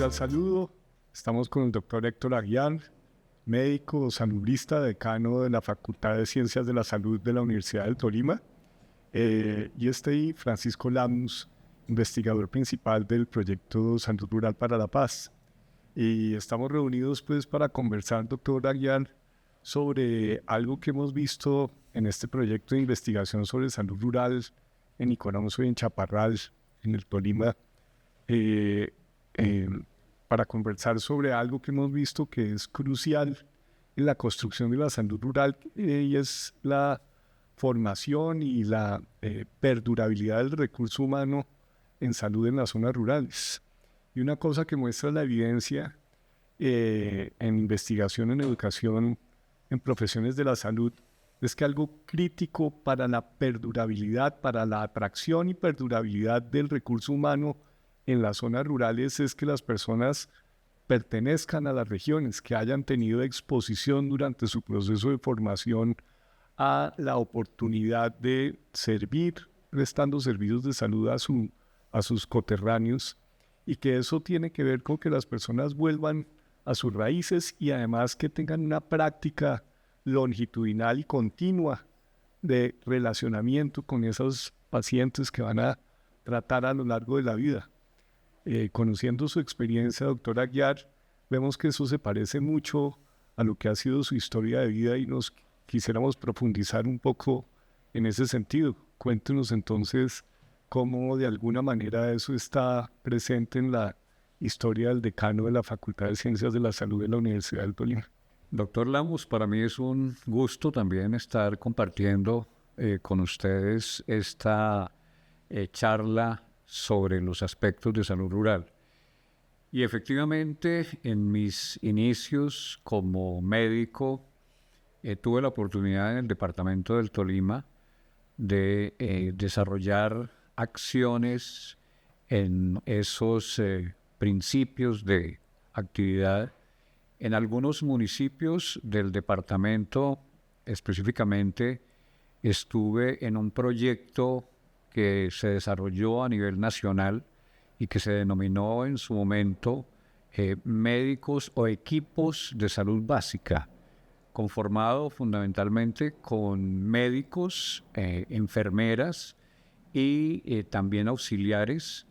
cordial saludo. Estamos con el doctor Héctor Aguiar, médico saludista, decano de la Facultad de Ciencias de la Salud de la Universidad del Tolima. Y Francisco Lamus, investigador principal del proyecto Salud Rural para la Paz. Y estamos reunidos pues para conversar, doctor Aguiar, sobre algo que hemos visto en este proyecto de investigación sobre salud rural en Niconoso y en Chaparral, en el Tolima, para conversar sobre algo que hemos visto que es crucial en la construcción de la salud rural, y es la formación y la perdurabilidad del recurso humano en salud en las zonas rurales. Y una cosa que muestra la evidencia en investigación, en educación, en profesiones de la salud, es que algo crítico para la perdurabilidad, para la atracción y perdurabilidad del recurso humano en las zonas rurales es que las personas pertenezcan a las regiones, que hayan tenido exposición durante su proceso de formación a la oportunidad de servir, prestando servicios de salud a sus coterráneos, y que eso tiene que ver con que las personas vuelvan a sus raíces y además que tengan una práctica longitudinal y continua de relacionamiento con esos pacientes que van a tratar a lo largo de la vida. Conociendo su experiencia, doctor Aguiar, vemos que eso se parece mucho a lo que ha sido su historia de vida y nos quisiéramos profundizar un poco en ese sentido. Cuéntenos entonces cómo de alguna manera eso está presente en la historia del decano de la Facultad de Ciencias de la Salud de la Universidad del Tolima. Doctor Lamus, para mí es un gusto también estar compartiendo con ustedes esta charla sobre los aspectos de salud rural. Y efectivamente, en mis inicios como médico, tuve la oportunidad en el departamento del Tolima de desarrollar acciones en esos principios de actividad en algunos municipios del departamento. Específicamente estuve en un proyecto que se desarrolló a nivel nacional y que se denominó en su momento médicos o equipos de salud básica, conformado fundamentalmente con médicos, enfermeras y también auxiliares,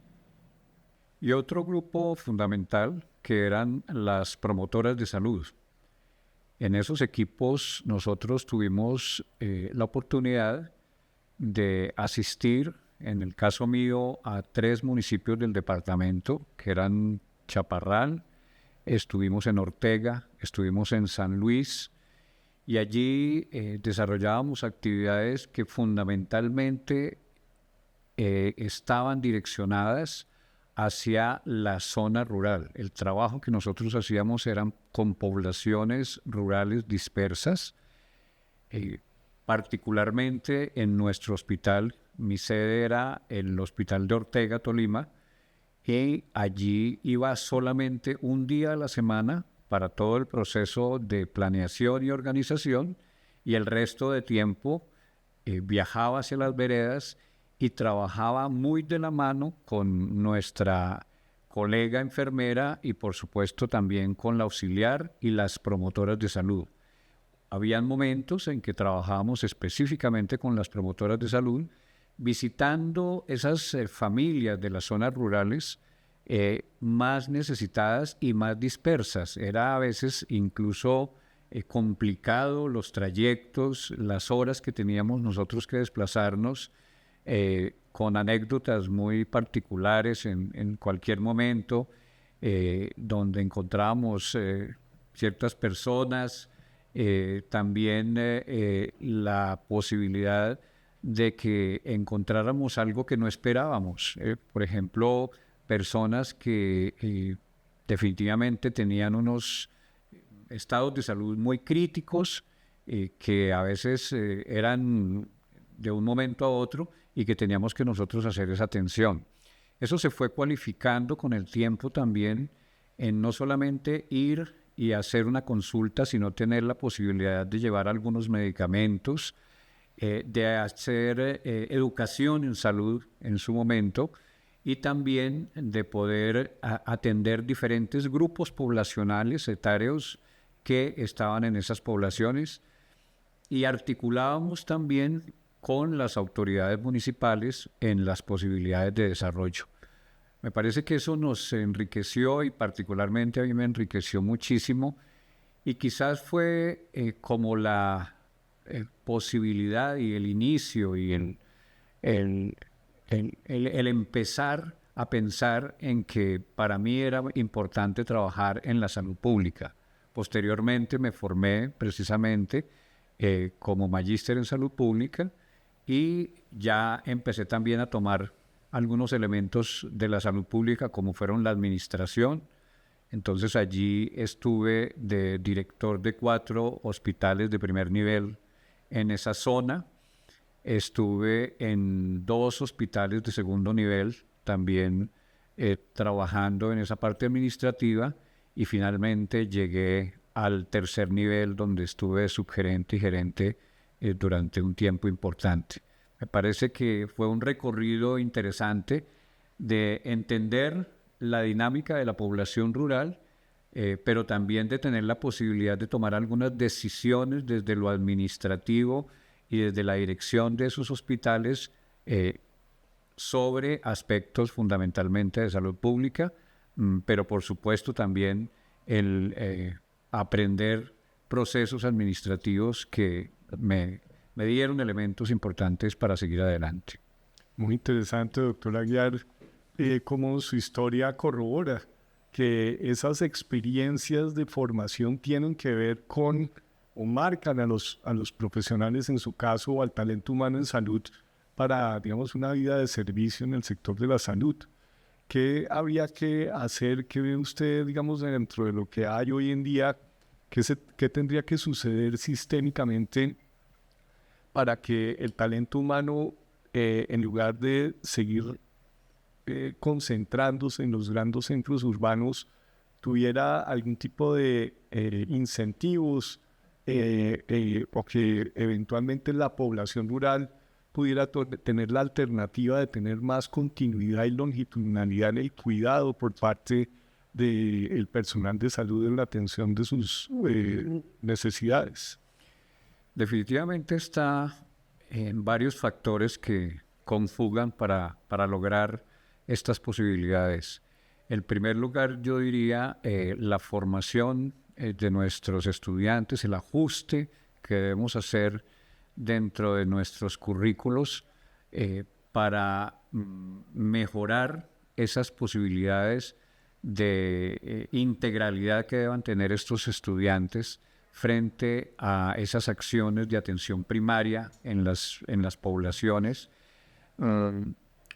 y otro grupo fundamental que eran las promotoras de salud. En esos equipos nosotros tuvimos la oportunidad de asistir, en el caso mío, a 3 municipios del departamento, que eran Chaparral, estuvimos en Ortega, estuvimos en San Luis, y allí desarrollábamos actividades que fundamentalmente estaban direccionadas hacia la zona rural. El trabajo que nosotros hacíamos eran con poblaciones rurales dispersas, particularmente en nuestro hospital. Mi sede era el Hospital de Ortega, Tolima, y allí iba solamente un día a la semana para todo el proceso de planeación y organización, y el resto de tiempo viajaba hacia las veredas y trabajaba muy de la mano con nuestra colega enfermera y por supuesto también con la auxiliar y las promotoras de salud. Habían momentos en que trabajábamos específicamente con las promotoras de salud, visitando esas familias de las zonas rurales más necesitadas y más dispersas. Era a veces incluso complicado los trayectos, las horas que teníamos nosotros que desplazarnos, con anécdotas muy particulares en cualquier momento, donde encontrábamos ciertas personas, también la posibilidad de que encontráramos algo que no esperábamos. Por ejemplo, personas que definitivamente tenían unos estados de salud muy críticos, que a veces eran de un momento a otro y que teníamos que nosotros hacer esa atención. Eso se fue cualificando con el tiempo también en no solamente ir y hacer una consulta, sino tener la posibilidad de llevar algunos medicamentos, de hacer educación en salud en su momento, y también de poder atender diferentes grupos poblacionales, etarios, que estaban en esas poblaciones, y articulábamos también con las autoridades municipales en las posibilidades de desarrollo. Me parece que eso nos enriqueció y particularmente a mí me enriqueció muchísimo y quizás fue como la posibilidad y el inicio y el empezar a pensar en que para mí era importante trabajar en la salud pública. Posteriormente me formé precisamente como magíster en salud pública y ya empecé también a tomar algunos elementos de la salud pública como fueron la administración. Entonces allí estuve de director de 4 hospitales de primer nivel en esa zona. Estuve en 2 hospitales de segundo nivel también trabajando en esa parte administrativa y finalmente llegué al tercer nivel donde estuve subgerente y gerente durante un tiempo importante. Me parece que fue un recorrido interesante de entender la dinámica de la población rural, pero también de tener la posibilidad de tomar algunas decisiones desde lo administrativo y desde la dirección de esos hospitales sobre aspectos fundamentalmente de salud pública, pero por supuesto también el aprender procesos administrativos que me dieron elementos importantes para seguir adelante. Muy interesante, doctor Aguiar, cómo su historia corrobora que esas experiencias de formación tienen que ver con o marcan a los profesionales, en su caso, o al talento humano en salud para, digamos, una vida de servicio en el sector de la salud. ¿Qué habría que hacer? ¿Qué ve usted, digamos, dentro de lo que hay hoy en día? ¿Qué tendría que suceder sistémicamente para que el talento humano, en lugar de seguir concentrándose en los grandes centros urbanos, tuviera algún tipo de incentivos o que eventualmente la población rural pudiera tener la alternativa de tener más continuidad y longitudinalidad en el cuidado por parte del personal de salud en la atención de sus necesidades? Definitivamente está en varios factores que conjugan para lograr estas posibilidades. En primer lugar, yo diría la formación de nuestros estudiantes, el ajuste que debemos hacer dentro de nuestros currículos para mejorar esas posibilidades de integralidad que deban tener estos estudiantes frente a esas acciones de atención primaria en las poblaciones.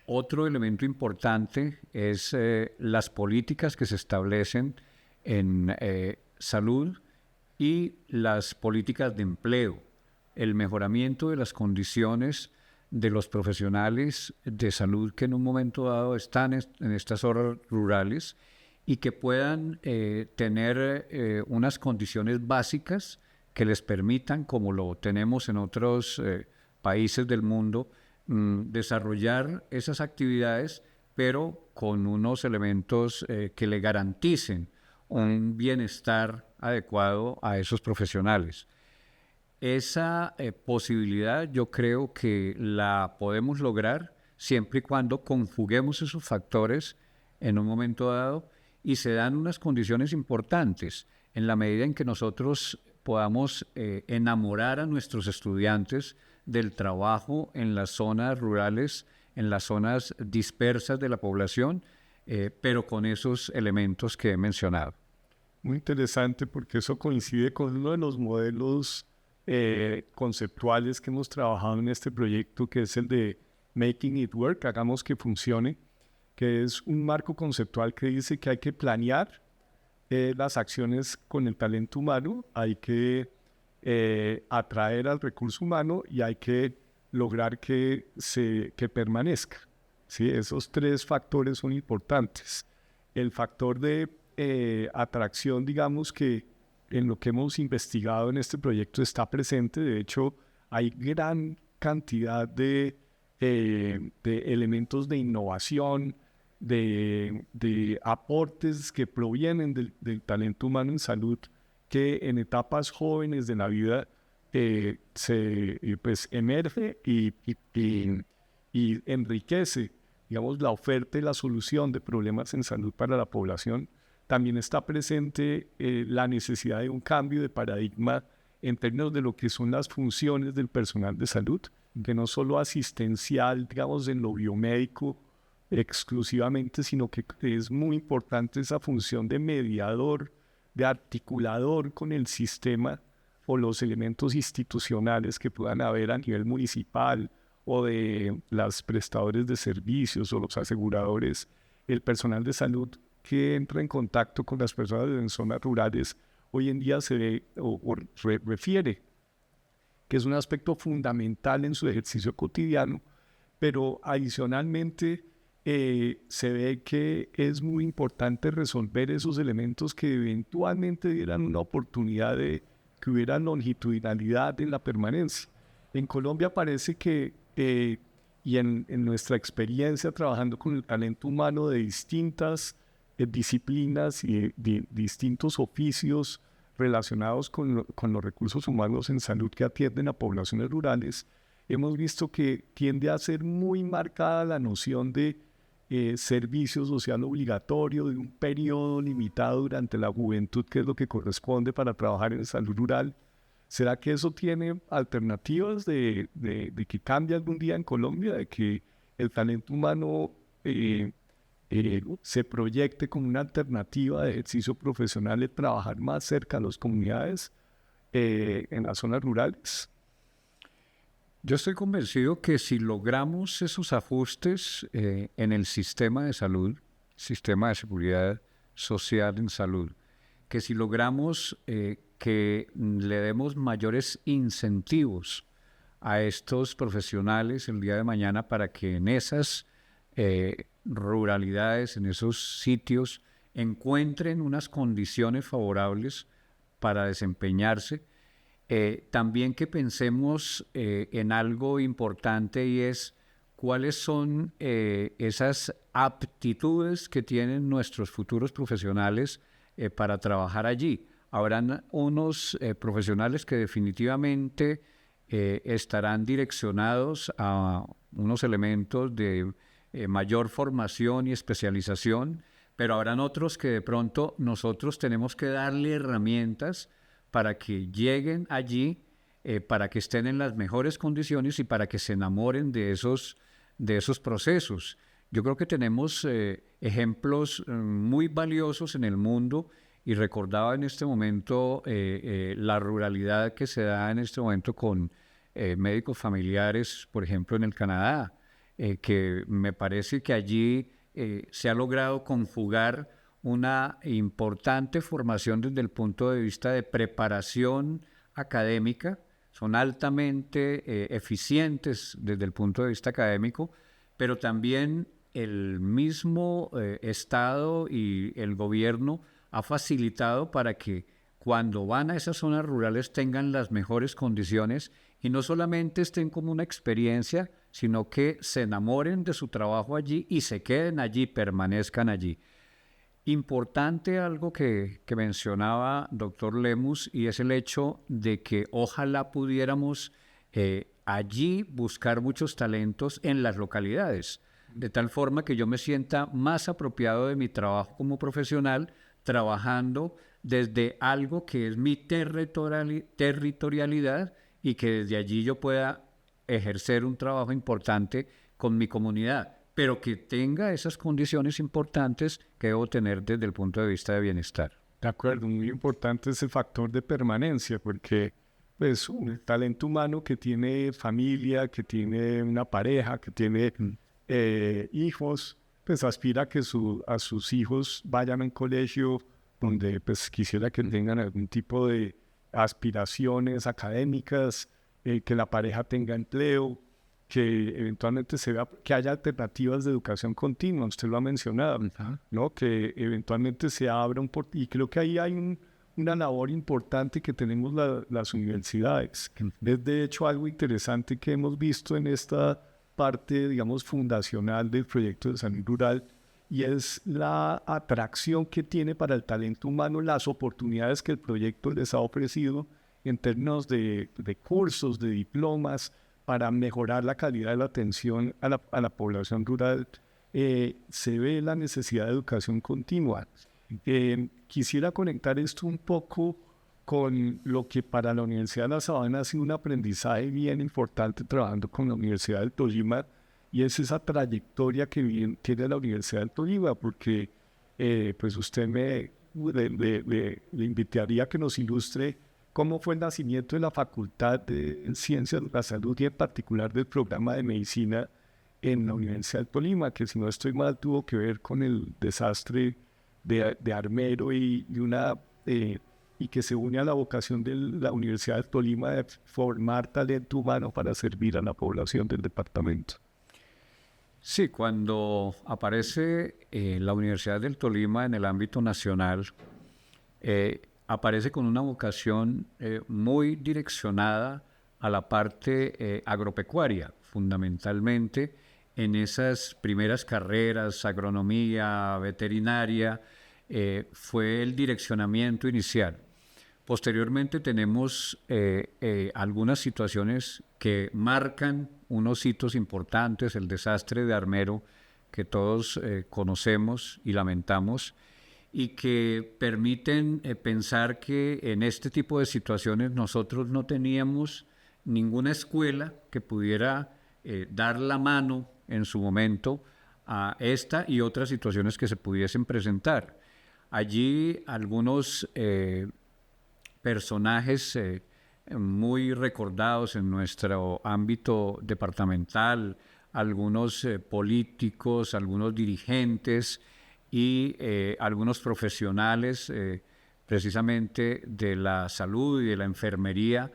Otro elemento importante es las políticas que se establecen en salud y las políticas de empleo, el mejoramiento de las condiciones de los profesionales de salud que en un momento dado están en estas zonas rurales y que puedan tener unas condiciones básicas que les permitan, como lo tenemos en otros países del mundo, desarrollar esas actividades, pero con unos elementos que le garanticen un bienestar adecuado a esos profesionales. Esa posibilidad yo creo que la podemos lograr siempre y cuando conjuguemos esos factores en un momento dado y se dan unas condiciones importantes en la medida en que nosotros podamos enamorar a nuestros estudiantes del trabajo en las zonas rurales, en las zonas dispersas de la población, pero con esos elementos que he mencionado. Muy interesante porque eso coincide con uno de los modelos conceptuales que hemos trabajado en este proyecto, que es el de Making It Work, hagamos que funcione, que es un marco conceptual que dice que hay que planear las acciones con el talento humano, hay que atraer al recurso humano y hay que lograr que permanezca. ¿Sí? Esos 3 factores son importantes. El factor de atracción, digamos que en lo que hemos investigado en este proyecto está presente. De hecho, hay gran cantidad de elementos de innovación, de aportes que provienen del talento humano en salud, que en etapas jóvenes de la vida pues emerge y enriquece, digamos, la oferta y la solución de problemas en salud para la población. También está presente la necesidad de un cambio de paradigma en términos de lo que son las funciones del personal de salud, que no solo asistencial, digamos, en lo biomédico exclusivamente, sino que es muy importante esa función de mediador, de articulador con el sistema o los elementos institucionales que puedan haber a nivel municipal o de los prestadores de servicios o los aseguradores, el personal de salud que entra en contacto con las personas en zonas rurales, hoy en día se ve o refiere que es un aspecto fundamental en su ejercicio cotidiano, pero adicionalmente se ve que es muy importante resolver esos elementos que eventualmente dieran una oportunidad de que hubiera longitudinalidad en la permanencia. En Colombia parece que, y en nuestra experiencia trabajando con el talento humano de distintas disciplinas y de distintos oficios relacionados con los recursos humanos en salud que atienden a poblaciones rurales, hemos visto que tiende a ser muy marcada la noción de servicio social obligatorio, de un periodo limitado durante la juventud, que es lo que corresponde para trabajar en salud rural. ¿Será que eso tiene alternativas de que cambie algún día en Colombia, de que el talento humano se proyecte como una alternativa de ejercicio profesional de trabajar más cerca de las comunidades en las zonas rurales? Yo estoy convencido que si logramos esos ajustes en el sistema de salud, sistema de seguridad social en salud, que si logramos que le demos mayores incentivos a estos profesionales el día de mañana para que en esas ruralidades, en esos sitios, encuentren unas condiciones favorables para desempeñarse. También que pensemos en algo importante, y es cuáles son esas aptitudes que tienen nuestros futuros profesionales para trabajar allí. Habrán unos profesionales que definitivamente estarán direccionados a unos elementos de mayor formación y especialización, pero habrán otros que de pronto nosotros tenemos que darle herramientas para que lleguen allí, para que estén en las mejores condiciones y para que se enamoren de esos procesos. Yo creo que tenemos ejemplos muy valiosos en el mundo, y recordaba en este momento la ruralidad que se da en este momento con médicos familiares, por ejemplo, en el Canadá, que me parece que allí se ha logrado conjugar una importante formación desde el punto de vista de preparación académica. Son altamente eficientes desde el punto de vista académico, pero también el mismo Estado y el gobierno ha facilitado para que cuando van a esas zonas rurales tengan las mejores condiciones y no solamente estén como una experiencia, sino que se enamoren de su trabajo allí y se queden allí, permanezcan allí. Importante algo que mencionaba doctor Lemus, y es el hecho de que ojalá pudiéramos allí buscar muchos talentos en las localidades, de tal forma que yo me sienta más apropiado de mi trabajo como profesional, trabajando desde algo que es mi territorialidad y que desde allí yo pueda ejercer un trabajo importante con mi comunidad, pero que tenga esas condiciones importantes que debo tener desde el punto de vista de bienestar. De acuerdo, muy importante ese factor de permanencia, porque pues un talento humano que tiene familia, que tiene una pareja, que tiene hijos, pues aspira a que a sus hijos vayan a un colegio donde pues quisiera que tengan algún tipo de aspiraciones académicas, que la pareja tenga empleo, que eventualmente se vea que haya alternativas de educación continua, usted lo ha mencionado, ¿no? Que eventualmente se abra y creo que ahí hay una labor importante que tenemos las universidades. Es de hecho algo interesante que hemos visto en esta parte, digamos, fundacional del proyecto de salud rural, y es la atracción que tiene para el talento humano, las oportunidades que el proyecto les ha ofrecido en términos de cursos, de diplomas, para mejorar la calidad de la atención a la población rural. Se ve la necesidad de educación continua. Quisiera conectar esto un poco con lo que para la Universidad de La Sabana ha sido un aprendizaje bien importante trabajando con la Universidad del Tolima, y es esa trayectoria que bien tiene la Universidad del Tolima, porque pues usted le invitaría a que nos ilustre cómo fue el nacimiento de la Facultad de Ciencias de la Salud y en particular del programa de medicina en la Universidad del Tolima, que si no estoy mal tuvo que ver con el desastre de Armero y que se une a la vocación de la Universidad del Tolima de formar talento humano para servir a la población del departamento. Sí, cuando aparece la Universidad del Tolima en el ámbito nacional, aparece con una vocación muy direccionada a la parte agropecuaria, fundamentalmente en esas primeras carreras, agronomía, veterinaria, fue el direccionamiento inicial. Posteriormente tenemos algunas situaciones que marcan unos hitos importantes, el desastre de Armero, que todos conocemos y lamentamos, y que permiten pensar que en este tipo de situaciones nosotros no teníamos ninguna escuela que pudiera dar la mano en su momento a esta y otras situaciones que se pudiesen presentar. Allí algunos personajes muy recordados en nuestro ámbito departamental, algunos políticos, algunos dirigentes y algunos profesionales precisamente de la salud y de la enfermería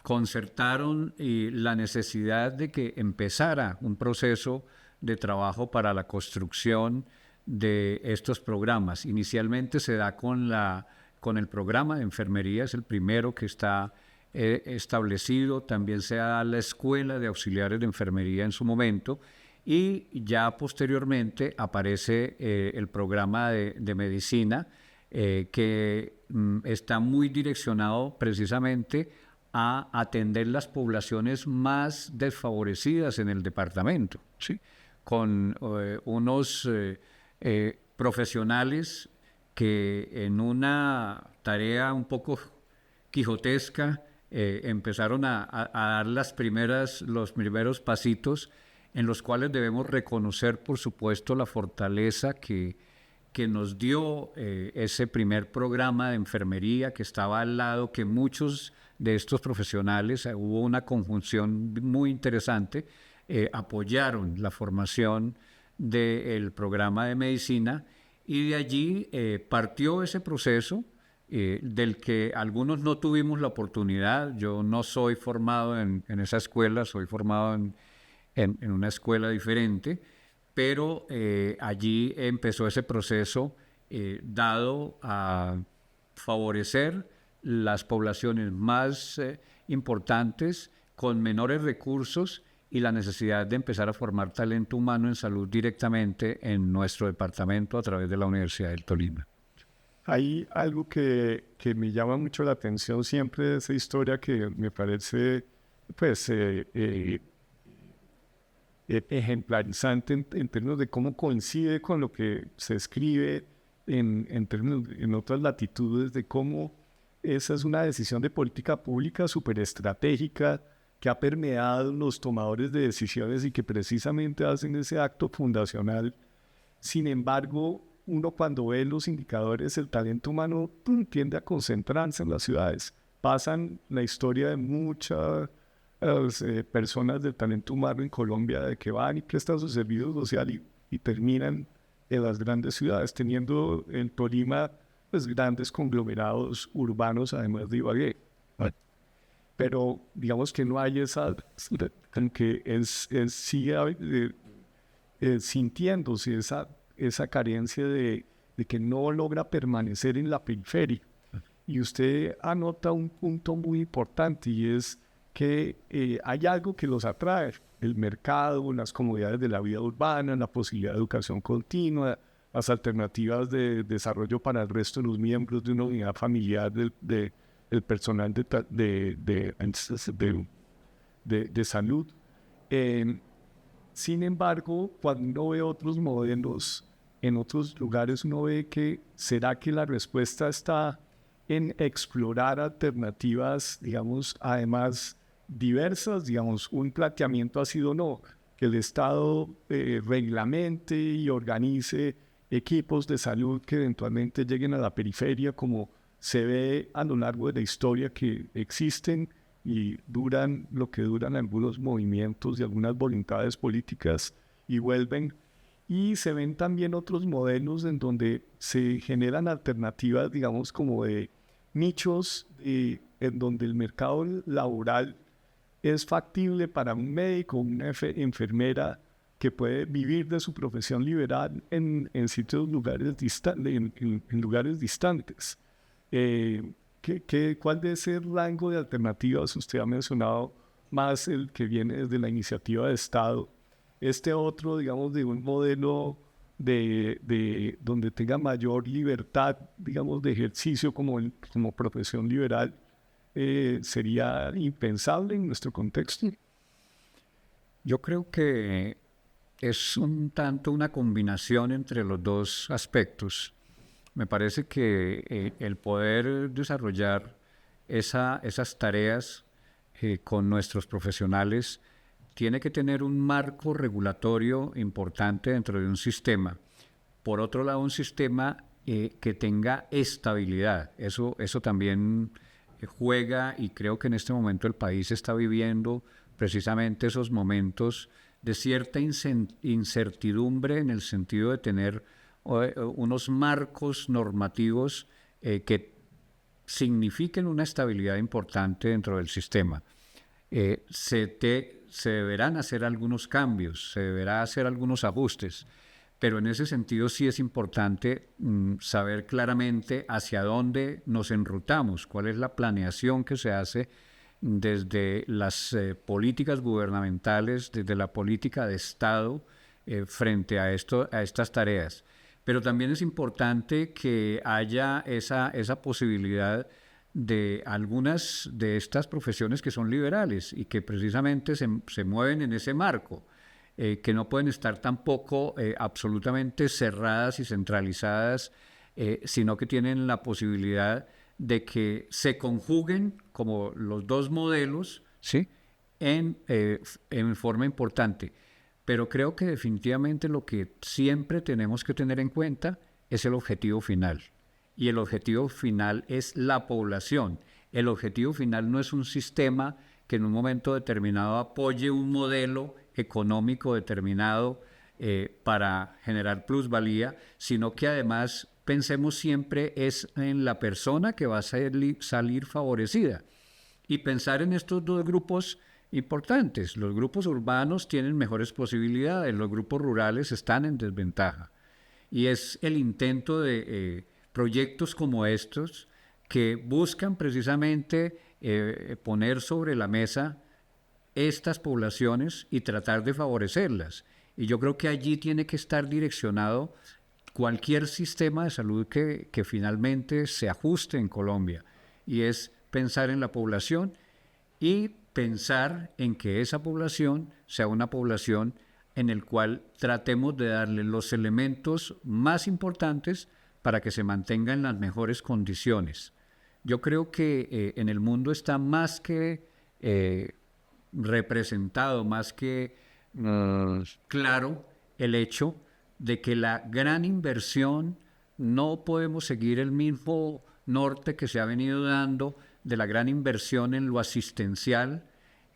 concertaron la necesidad de que empezara un proceso de trabajo para la construcción de estos programas. Inicialmente se da con el programa de enfermería, es el primero que está establecido. También se da la escuela de auxiliares de enfermería en su momento, y ya posteriormente aparece el programa de medicina que está muy direccionado precisamente a atender las poblaciones más desfavorecidas en el departamento, ¿sí? Con unos profesionales que en una tarea un poco quijotesca empezaron a dar los primeros pasitos, en los cuales debemos reconocer, por supuesto, la fortaleza que nos dio ese primer programa de enfermería que estaba al lado, que muchos de estos profesionales, hubo una conjunción muy interesante, apoyaron la formación del programa de medicina, y de allí partió ese proceso del que algunos no tuvimos la oportunidad. Yo no soy formado en esa escuela, soy formado en una escuela diferente, pero allí empezó ese proceso dado a favorecer las poblaciones más importantes con menores recursos y la necesidad de empezar a formar talento humano en salud directamente en nuestro departamento a través de la Universidad del Tolima. Hay algo que me llama mucho la atención siempre de esa historia, que me parece pues ejemplarizante en términos de cómo coincide con lo que se escribe en otras latitudes, de cómo esa es una decisión de política pública súper estratégica que ha permeado los tomadores de decisiones y que precisamente hacen ese acto fundacional. Sin embargo, uno cuando ve los indicadores, el talento humano tiende a concentrarse en las ciudades. Pasan la historia de muchas personas del talento humano en Colombia, de que van y prestan su servicio social y terminan en las grandes ciudades, teniendo en Tolima pues, grandes conglomerados urbanos, además de Ibagué. Pero digamos que no hay esa, que sigue sintiéndose esa carencia de que no logra permanecer en la periferia. Y usted anota un punto muy importante, y es que hay algo que los atrae, el mercado, las comodidades de la vida urbana, la posibilidad de educación continua, las alternativas de desarrollo para el resto de los miembros de una unidad familiar del personal de salud. Sin embargo, cuando uno ve otros modelos en otros lugares, uno ve que ¿será que la respuesta está en explorar alternativas, digamos, además diversas? Digamos, un planteamiento ha sido no, que el Estado reglamente y organice equipos de salud que eventualmente lleguen a la periferia, como se ve a lo largo de la historia que existen y duran lo que duran algunos movimientos y algunas voluntades políticas y vuelven. Y se ven también otros modelos en donde se generan alternativas, digamos, como de nichos en donde el mercado laboral es factible para un médico, una enfermera que puede vivir de su profesión liberal en lugares distantes. ¿Cuál de ese rango de alternativas usted ha mencionado más el que viene desde la iniciativa de Estado? Este otro, digamos, de un modelo de donde tenga mayor libertad, digamos, de ejercicio como profesión liberal, sería impensable en nuestro contexto. Yo creo que es un tanto una combinación entre los dos aspectos. Me parece que el poder desarrollar esas tareas con nuestros profesionales tiene que tener un marco regulatorio importante dentro de un sistema. Por otro lado, un sistema que tenga estabilidad. Eso también juega, y creo que en este momento el país está viviendo precisamente esos momentos de cierta incertidumbre en el sentido de tener unos marcos normativos que signifiquen una estabilidad importante dentro del sistema. Se deberán hacer algunos cambios, se deberá hacer algunos ajustes, pero en ese sentido sí es importante saber claramente hacia dónde nos enrutamos, cuál es la planeación que se hace desde las políticas gubernamentales, desde la política de Estado frente a estas tareas. Pero también es importante que haya esa posibilidad de algunas de estas profesiones que son liberales y que precisamente se mueven en ese marco, que no pueden estar tampoco absolutamente cerradas y centralizadas, sino que tienen la posibilidad de que se conjuguen como los dos modelos, ¿sí? en forma importante. Pero creo que definitivamente lo que siempre tenemos que tener en cuenta es el objetivo final. Y el objetivo final es la población. El objetivo final no es un sistema que en un momento determinado apoye un modelo económico determinado para generar plusvalía, sino que además pensemos siempre es en la persona que va a salir favorecida. Y pensar en estos dos grupos importantes. Los grupos urbanos tienen mejores posibilidades, los grupos rurales están en desventaja. Y es el intento de proyectos como estos que buscan precisamente poner sobre la mesa estas poblaciones y tratar de favorecerlas. Y yo creo que allí tiene que estar direccionado cualquier sistema de salud que finalmente se ajuste en Colombia. Y es pensar en la población y pensar en que esa población sea una población en el cual tratemos de darle los elementos más importantes para que se mantenga en las mejores condiciones. Yo creo que en el mundo está más que representado, más que claro el hecho de que la gran inversión, no podemos seguir el mismo norte que se ha venido dando de la gran inversión en lo asistencial,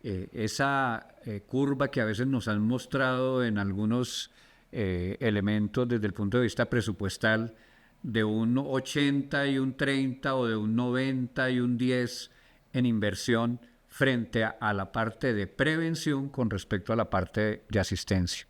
esa curva que a veces nos han mostrado en algunos elementos desde el punto de vista presupuestal, de un 80 y un 30 o de un 90 y un 10 en inversión frente a la parte de prevención con respecto a la parte de asistencia.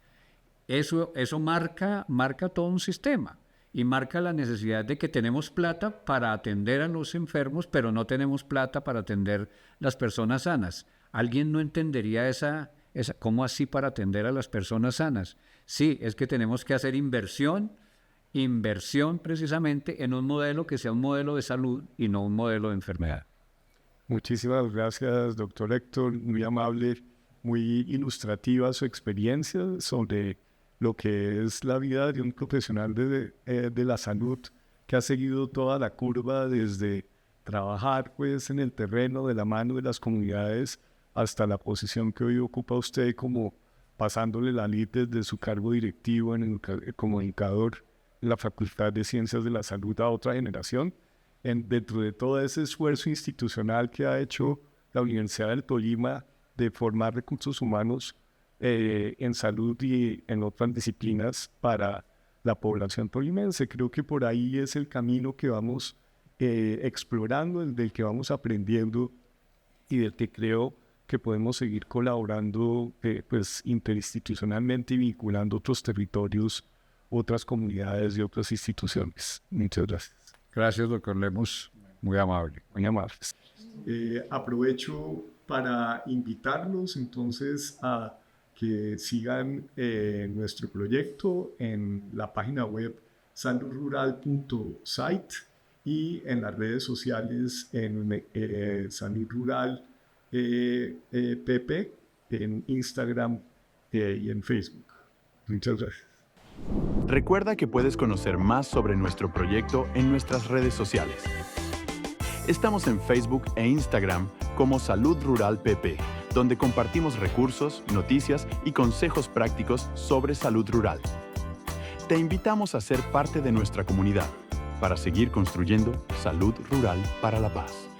Eso marca todo un sistema y marca la necesidad de que tenemos plata para atender a los enfermos, pero no tenemos plata para atender las personas sanas. ¿Alguien no entendería esa ¿Cómo así para atender a las personas sanas? Sí, es que tenemos que hacer inversión precisamente en un modelo que sea un modelo de salud y no un modelo de enfermedad. Muchísimas gracias, doctor Héctor. Muy amable, muy ilustrativa su experiencia sobre lo que es la vida de un profesional de la salud que ha seguido toda la curva desde trabajar pues en el terreno de la mano de las comunidades hasta la posición que hoy ocupa usted como pasándole la lid desde su cargo directivo como educador en la Facultad de Ciencias de la Salud a otra generación. Dentro de todo ese esfuerzo institucional que ha hecho la Universidad del Tolima de formar recursos humanos en salud y en otras disciplinas para la población tolimense. Creo que por ahí es el camino que vamos explorando, del que vamos aprendiendo y del que creo que podemos seguir colaborando pues interinstitucionalmente y vinculando otros territorios, otras comunidades y otras instituciones. Muchas gracias. Gracias, doctor Lemos. Muy amable. Muy amables. Aprovecho para invitarlos entonces a que sigan nuestro proyecto en la página web saludrural.site y en las redes sociales en Salud Rural PP, en Instagram y en Facebook. Muchas gracias. Recuerda que puedes conocer más sobre nuestro proyecto en nuestras redes sociales. Estamos en Facebook e Instagram como Salud Rural PP, donde compartimos recursos, noticias y consejos prácticos sobre salud rural. Te invitamos a ser parte de nuestra comunidad para seguir construyendo salud rural para la paz.